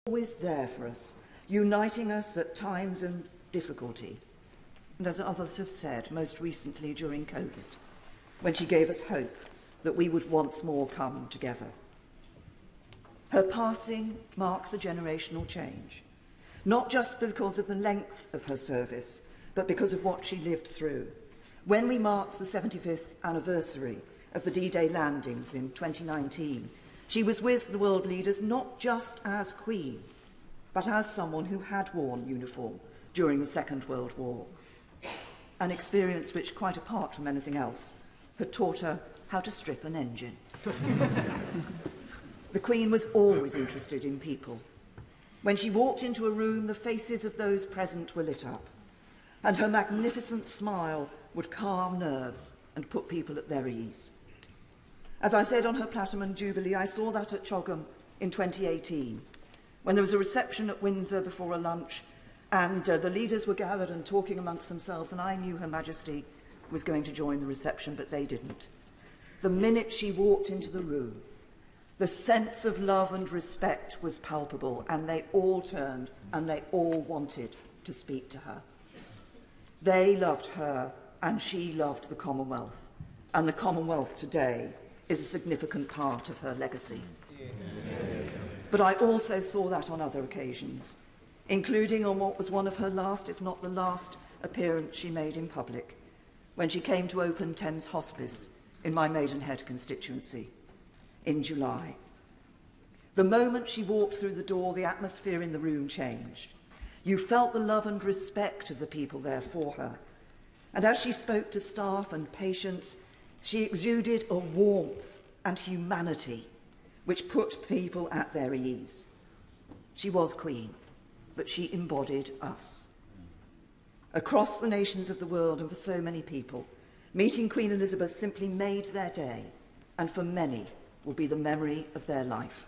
always there for us, uniting us at times of difficulty. And as others have said, most recently during COVID, when she gave us hope that we would once more come together. Her passing marks a generational change, not just because of the length of her service, but because of what she lived through. When we marked the 75th anniversary of the D-Day landings in 2019, she was with the world leaders not just as Queen, but as someone who had worn uniform during the Second World War. An experience which, quite apart from anything else, had taught her how to strip an engine. The Queen was always interested in people. When she walked into a room, the faces of those present were lit up, and her magnificent smile would calm nerves and put people at their ease. As I said on her Platinum Jubilee, I saw that at Chogham in 2018, when there was a reception at Windsor before a lunch, and the leaders were gathered and talking amongst themselves, and I knew Her Majesty was going to join the reception, but they didn't. The minute she walked into the room, the sense of love and respect was palpable, and they all turned and they all wanted to speak to her. They loved her, and she loved the Commonwealth, and the Commonwealth today is a significant part of her legacy. But I also saw that on other occasions, including on what was one of her last, if not the last, appearance she made in public, when she came to open Thames Hospice in my Maidenhead constituency in July. The moment she walked through the door, the atmosphere in the room changed. You felt the love and respect of the people there for her. And as she spoke to staff and patients, she exuded a warmth and humanity which put people at their ease. She was Queen, but she embodied us. Across the nations of the world and for so many people, meeting Queen Elizabeth simply made their day, and for many will be the memory of their life.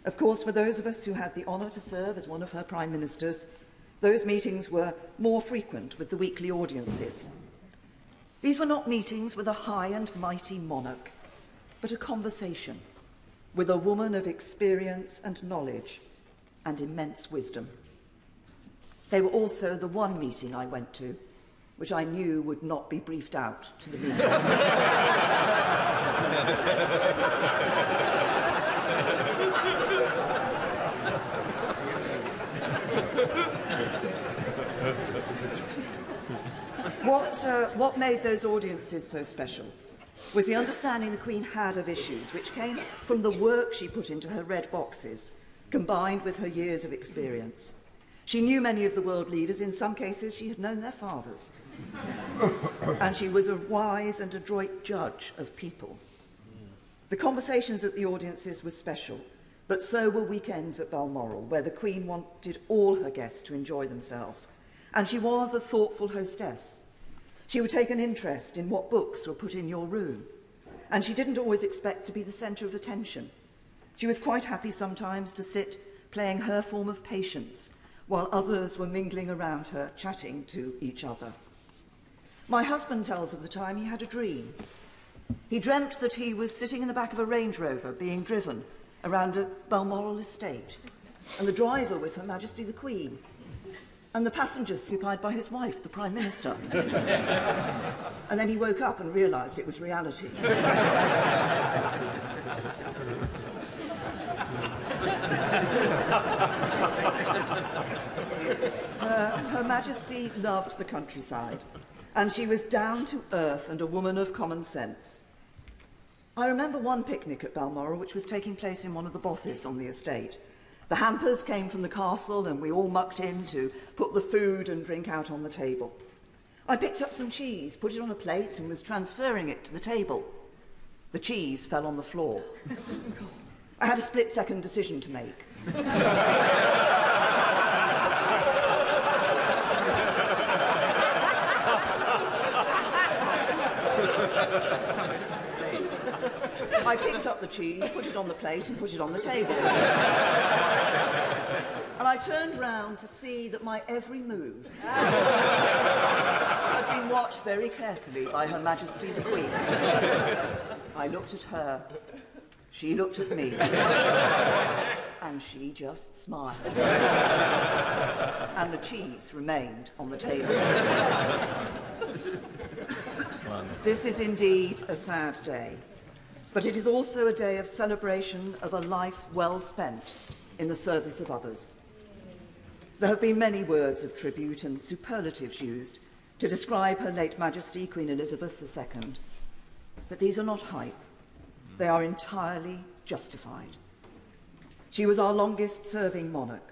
Of course, for those of us who had the honour to serve as one of her Prime Ministers, those meetings were more frequent with the weekly audiences. These were not meetings with a high and mighty monarch, but a conversation with a woman of experience and knowledge and immense wisdom. They were also the one meeting I went to which I knew would not be briefed out to the media. What made those audiences so special was the understanding the Queen had of issues which came from the work she put into her red boxes, combined with her years of experience. She knew many of the world leaders. In some cases, she had known their fathers. And she was a wise and adroit judge of people. The conversations at the audiences were special, but so were weekends at Balmoral, where the Queen wanted all her guests to enjoy themselves. And she was a thoughtful hostess. She would take an interest in what books were put in your room, and she didn't always expect to be the centre of attention. She was quite happy sometimes to sit playing her form of patience, while others were mingling around her, chatting to each other. My husband tells of the time he had a dream. He dreamt that he was sitting in the back of a Range Rover being driven around a Balmoral estate, and the driver was Her Majesty the Queen, and the passengers occupied by his wife, the Prime Minister. And then he woke up and realised it was reality. Her Majesty loved the countryside, and she was down to earth and a woman of common sense. I remember one picnic at Balmoral which was taking place in one of the bothes on the estate. The hampers came from the castle and we all mucked in to put the food and drink out on the table. I picked up some cheese, put it on a plate and was transferring it to the table. The cheese fell on the floor. I had a split-second decision to make. I picked up the cheese, put it on the plate and put it on the table. And I turned round to see that my every move had been watched very carefully by Her Majesty the Queen. I looked at her, she looked at me, and she just smiled. And the cheese remained on the table. This is indeed a sad day, but it is also a day of celebration of a life well spent in the service of others. There have been many words of tribute and superlatives used to describe Her late Majesty Queen Elizabeth II, but these are not hype. They are entirely justified. She was our longest-serving monarch.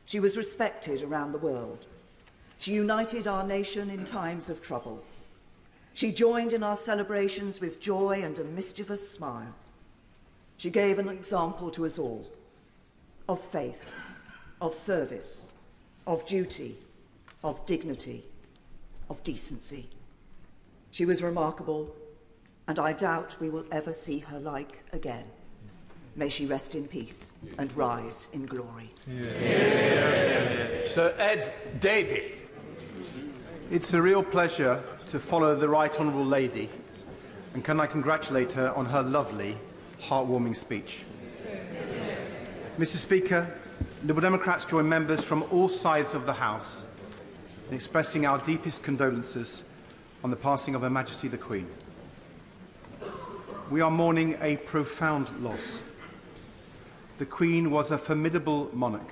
She was respected around the world. She united our nation in times of trouble. She joined in our celebrations with joy and a mischievous smile. She gave an example to us all of faith, of service, of duty, of dignity, of decency. She was remarkable, and I doubt we will ever see her like again. May she rest in peace and rise in glory. Yeah. Sir Ed Davey. It's a real pleasure to follow the Right Honourable Lady, and can I congratulate her on her lovely, heartwarming speech. Mr. Speaker, Liberal Democrats join members from all sides of the House in expressing our deepest condolences on the passing of Her Majesty the Queen. We are mourning a profound loss. The Queen was a formidable monarch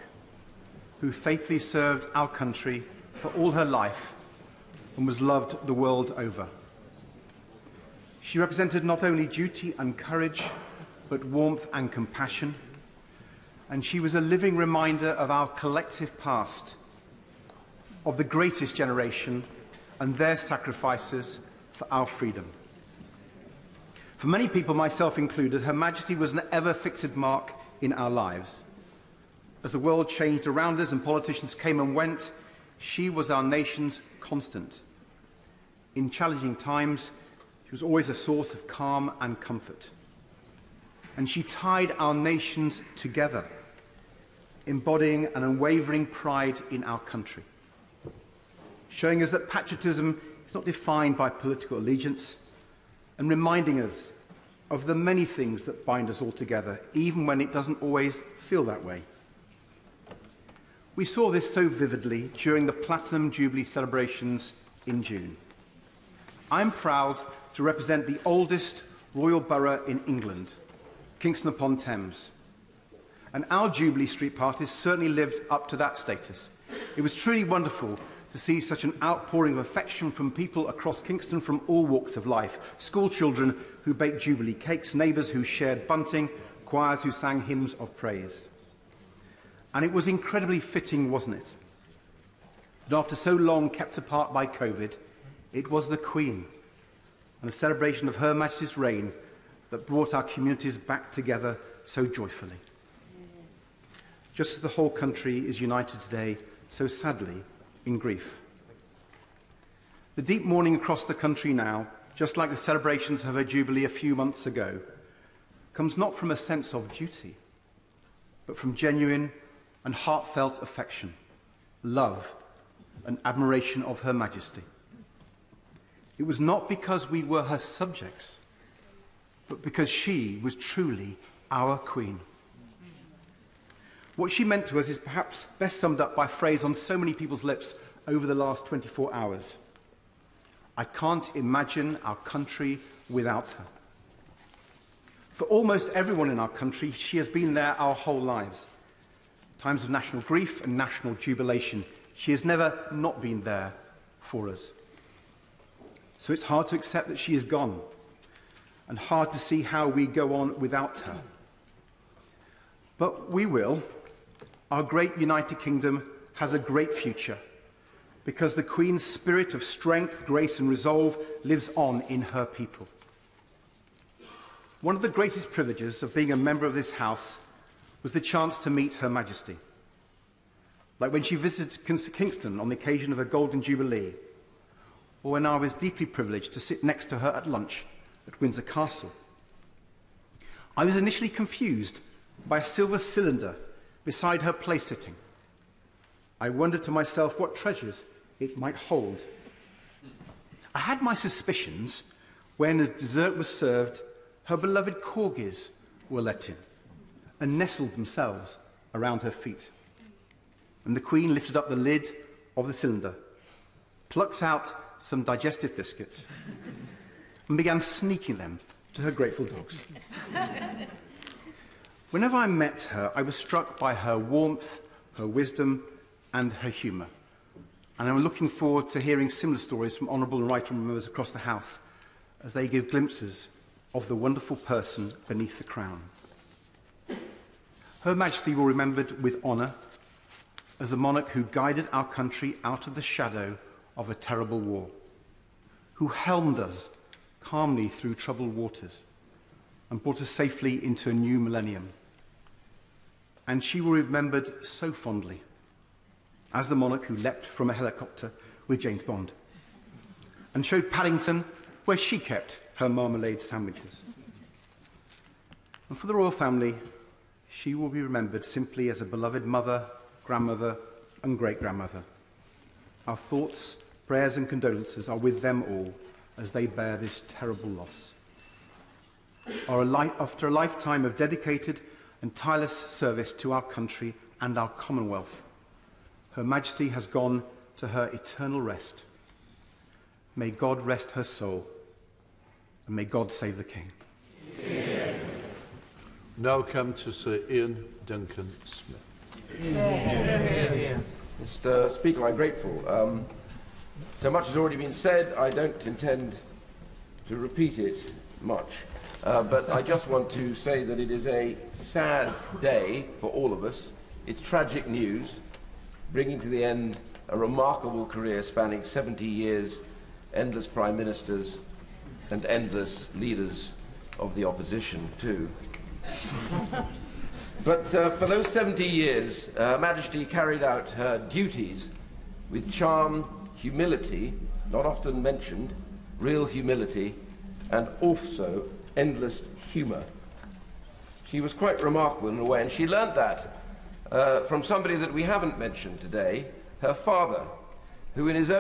who faithfully served our country for all her life and was loved the world over. She represented not only duty and courage, but warmth and compassion, and she was a living reminder of our collective past, of the greatest generation and their sacrifices for our freedom. For many people, myself included, Her Majesty was an ever-fixed mark in our lives. As the world changed around us and politicians came and went, she was our nation's constant. In challenging times, she was always a source of calm and comfort. And she tied our nations together, embodying an unwavering pride in our country, showing us that patriotism is not defined by political allegiance, and reminding us of the many things that bind us all together, even when it doesn't always feel that way. We saw this so vividly during the Platinum Jubilee celebrations in June. I'm proud to represent the oldest royal borough in England, Kingston upon Thames. And our Jubilee Street parties certainly lived up to that status. It was truly wonderful to see such an outpouring of affection from people across Kingston from all walks of life. School children who baked Jubilee cakes, neighbours who shared bunting, choirs who sang hymns of praise. And it was incredibly fitting, wasn't it? That after so long kept apart by COVID, it was the Queen and a celebration of Her Majesty's reign that brought our communities back together so joyfully. Just as the whole country is united today, so sadly, in grief. The deep mourning across the country now, just like the celebrations of her Jubilee a few months ago, comes not from a sense of duty, but from genuine and heartfelt affection, love, and admiration of Her Majesty. It was not because we were her subjects, but because she was truly our Queen. What she meant to us is perhaps best summed up by a phrase on so many people's lips over the last 24 hours. I can't imagine our country without her. For almost everyone in our country, she has been there our whole lives. Times of national grief and national jubilation, she has never not been there for us. So it's hard to accept that she is gone, and hard to see how we go on without her. But we will. Our great United Kingdom has a great future, because the Queen's spirit of strength, grace and resolve lives on in her people. One of the greatest privileges of being a member of this House was the chance to meet Her Majesty. Like when she visited Kingston on the occasion of her Golden Jubilee, or when I was deeply privileged to sit next to her at lunch at Windsor Castle. I was initially confused by a silver cylinder beside her place-sitting. I wondered to myself what treasures it might hold. I had my suspicions when, as dessert was served, her beloved corgis were let in, and nestled themselves around her feet. And the Queen lifted up the lid of the cylinder, plucked out some digestive biscuits, and began sneaking them to her grateful dogs. Whenever I met her, I was struck by her warmth, her wisdom, and her humour. And I'm looking forward to hearing similar stories from honourable and right honourable members across the House as they give glimpses of the wonderful person beneath the crown. Her Majesty will be remembered with honour as a monarch who guided our country out of the shadow of a terrible war, who helmed us calmly through troubled waters and brought us safely into a new millennium. And she will be remembered so fondly as the monarch who leapt from a helicopter with James Bond and showed Paddington where she kept her marmalade sandwiches. And for the royal family, she will be remembered simply as a beloved mother, grandmother, and great-grandmother. Our thoughts, prayers, and condolences are with them all as they bear this terrible loss. After a lifetime of dedicated and tireless service to our country and our Commonwealth, Her Majesty has gone to her eternal rest. May God rest her soul, and may God save the King. Yeah. Now come to Sir Ian Duncan Smith. Mr. Speaker, I'm grateful. So much has already been said. I don't intend to repeat it much. But I just want to say that it is a sad day for all of us. It's tragic news, bringing to the end a remarkable career spanning 70 years, endless prime ministers, and endless leaders of the opposition, too. But for those 70 years, Her Majesty carried out her duties with charm, humility, not often mentioned, real humility, and also endless humour. She was quite remarkable in a way, and she learnt that from somebody that we haven't mentioned today, her father, who in his own